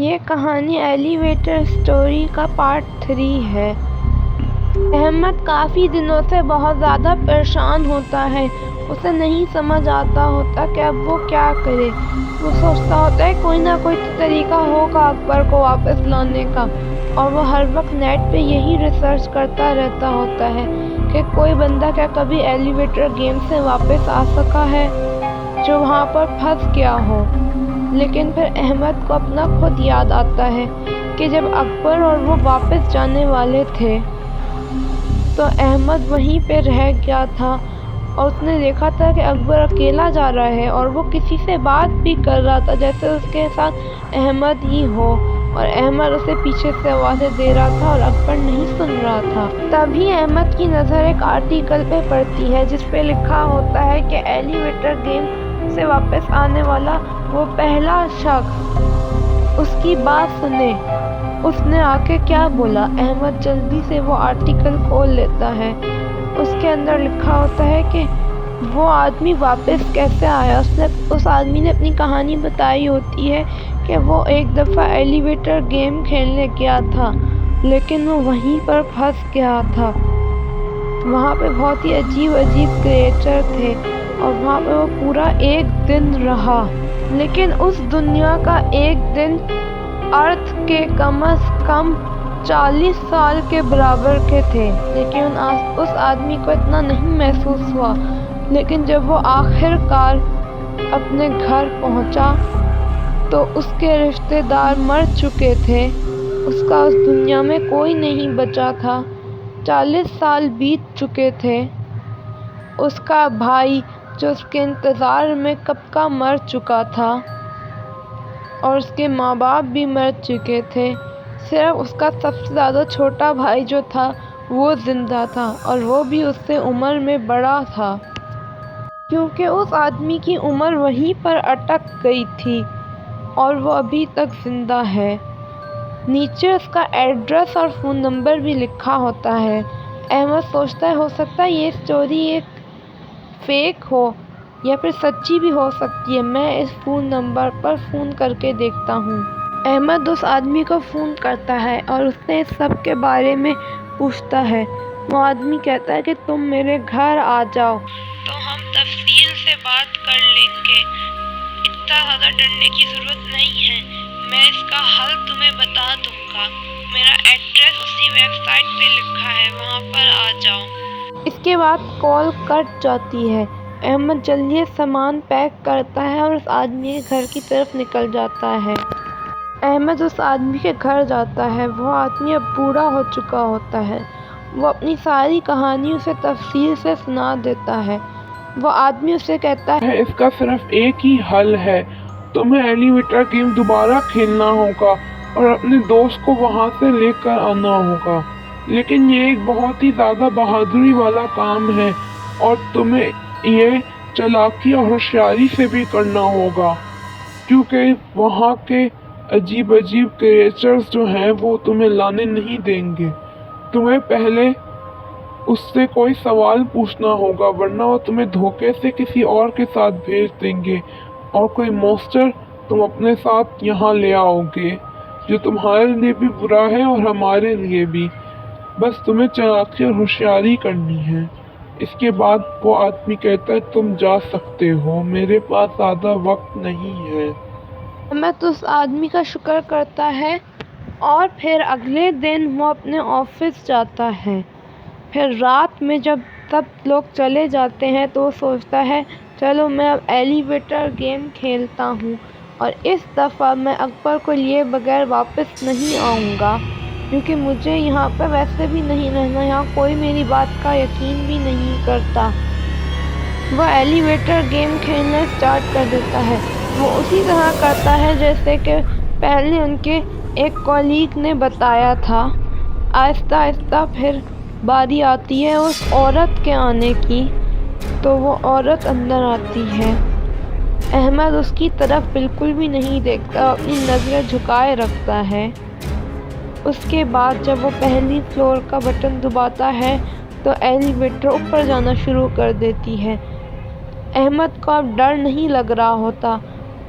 یہ کہانی elevator story کا پارٹ 3 ہے۔ احمد کافی دنوں سے بہت زیادہ پریشان ہوتا ہے۔ اسے نہیں سمجھ آتا ہوتا کہ اب وہ کیا کرے۔ وہ سوچتا ہوتا ہے کوئی نہ کوئی طریقہ ہوگا اکبر کو واپس لانے کا، اور وہ ہر وقت نیٹ پہ یہی ریسرچ کرتا رہتا ہوتا ہے کہ کوئی بندہ کیا کبھی ایلیویٹر گیم سے واپس آ سکا ہے جو وہاں پر پھنس گیا ہو۔ لیکن پھر احمد کو اپنا خود یاد آتا ہے کہ جب اکبر اور وہ واپس جانے والے تھے تو احمد وہیں پہ رہ گیا تھا، اور اس نے دیکھا تھا کہ اکبر اکیلا جا رہا ہے اور وہ کسی سے بات بھی کر رہا تھا جیسے اس کے ساتھ احمد ہی ہو، اور احمد اسے پیچھے سے آوازیں دے رہا تھا اور اکبر نہیں سن رہا تھا۔ تبھی احمد کی نظر ایک آرٹیکل پہ پڑتی ہے جس پہ لکھا ہوتا ہے کہ ایلیویٹر گیم سے واپس آنے والا وہ پہلا شخص، اس کی بات سنیں۔ اس نے آ کے کیا بولا؟ احمد جلدی سے وہ آرٹیکل کھول لیتا ہے۔ اس کے اندر لکھا ہوتا ہے کہ وہ آدمی واپس کیسے آیا۔ اس آدمی نے اپنی کہانی بتائی ہوتی ہے کہ وہ ایک دفعہ ایلیویٹر گیم کھیلنے گیا تھا، لیکن وہ وہیں پر پھنس گیا تھا۔ وہاں پہ بہت ہی عجیب عجیب کریچر تھے، اور وہاں پہ وہ پورا ایک دن رہا، لیکن اس دنیا کا ایک دن ارتھ کے کم از کم 40 سال کے برابر کے تھے۔ لیکن اس آدمی کو اتنا نہیں محسوس ہوا، لیکن جب وہ آخر کار اپنے گھر پہنچا تو اس کے رشتہ دار مر چکے تھے۔ اس کا اس دنیا میں کوئی نہیں بچا تھا۔ 40 سال بیت چکے تھے۔ اس کا بھائی جو اس کے انتظار میں کب کا مر چکا تھا، اور اس کے ماں باپ بھی مر چکے تھے۔ صرف اس کا سب سے زیادہ چھوٹا بھائی جو تھا وہ زندہ تھا، اور وہ بھی اس سے عمر میں بڑا تھا، کیونکہ اس آدمی کی عمر وہیں پر اٹک گئی تھی اور وہ ابھی تک زندہ ہے۔ نیچے اس کا ایڈریس اور فون نمبر بھی لکھا ہوتا ہے۔ احمد سوچتا ہے ہو سکتا ہے یہ اسٹوری ایک فیک ہو یا پھر سچی بھی ہو سکتی ہے، میں اس فون نمبر پر فون کر کے دیکھتا ہوں۔ احمد اس آدمی کو فون کرتا ہے اور اس سے اس سب کے بارے میں پوچھتا ہے۔ وہ آدمی کہتا ہے کہ تم میرے گھر آ جاؤ تو ہم تفصیل سے بات کر لیں گے، اتنا زیادہ ڈرنے کی ضرورت نہیں ہے، میں اس کا حل تمہیں بتا دوں گا، میرا ایڈریس اسی ویب سائٹ پہ لکھا ہے، وہاں پر آ جاؤ۔ اس کے بعد کال کٹ جاتی ہے۔ احمد جلدی سامان پیک کرتا ہے اور اس آدمی کے گھر کی طرف نکل جاتا ہے۔ احمد اس آدمی کے گھر جاتا ہے۔ وہ آدمی اب بوڑھا ہو چکا ہوتا ہے۔ وہ اپنی ساری کہانی اسے تفصیل سے سنا دیتا ہے۔ وہ آدمی اسے کہتا ہے اس کا صرف ایک ہی حل ہے، تمہیں ایلیویٹر گیم دوبارہ کھیلنا ہوگا اور اپنے دوست کو وہاں سے لے کر آنا ہوگا، لیکن یہ ایک بہت ہی زیادہ بہادری والا کام ہے اور تمہیں یہ چالاکی اور ہوشیاری سے بھی کرنا ہوگا، کیونکہ وہاں کے عجیب عجیب کریچرز جو ہیں وہ تمہیں لانے نہیں دیں گے۔ تمہیں پہلے اس سے کوئی سوال پوچھنا ہوگا، ورنہ وہ تمہیں دھوکے سے کسی اور کے ساتھ بھیج دیں گے، اور کوئی مونسٹر تم اپنے ساتھ یہاں لے آؤ گے جو تمہارے لیے بھی برا ہے اور ہمارے لیے بھی۔ بس تمہیں چالاکی اور ہوشیاری کرنی ہے۔ اس کے بعد وہ آدمی کہتا ہے تم جا سکتے ہو، میرے پاس زیادہ وقت نہیں ہے۔ احمد اس آدمی کا شکر کرتا ہے، اور پھر اگلے دن وہ اپنے آفس جاتا ہے۔ پھر رات میں جب سب لوگ چلے جاتے ہیں تو وہ سوچتا ہے چلو میں اب ایلیویٹر گیم کھیلتا ہوں، اور اس دفعہ میں اکبر کو لیے بغیر واپس نہیں آؤں گا، کیونکہ مجھے یہاں پہ ویسے بھی نہیں رہنا، یہاں کوئی میری بات کا یقین بھی نہیں کرتا۔ وہ ایلیویٹر گیم کھیلنا اسٹارٹ کر دیتا ہے۔ وہ اسی طرح کرتا ہے جیسے کہ پہلے ان کے ایک کولیگ نے بتایا تھا۔ آہستہ آہستہ پھر باری آتی ہے اس عورت کے آنے کی، تو وہ عورت اندر آتی ہے۔ احمد اس کی طرف بالکل بھی نہیں دیکھتا، اپنی نظریں جھکائے رکھتا ہے۔ اس کے بعد جب وہ پہلی فلور کا بٹن دباتا ہے تو ایلیویٹر اوپر جانا شروع کر دیتی ہے۔ احمد کو اب ڈر نہیں لگ رہا ہوتا،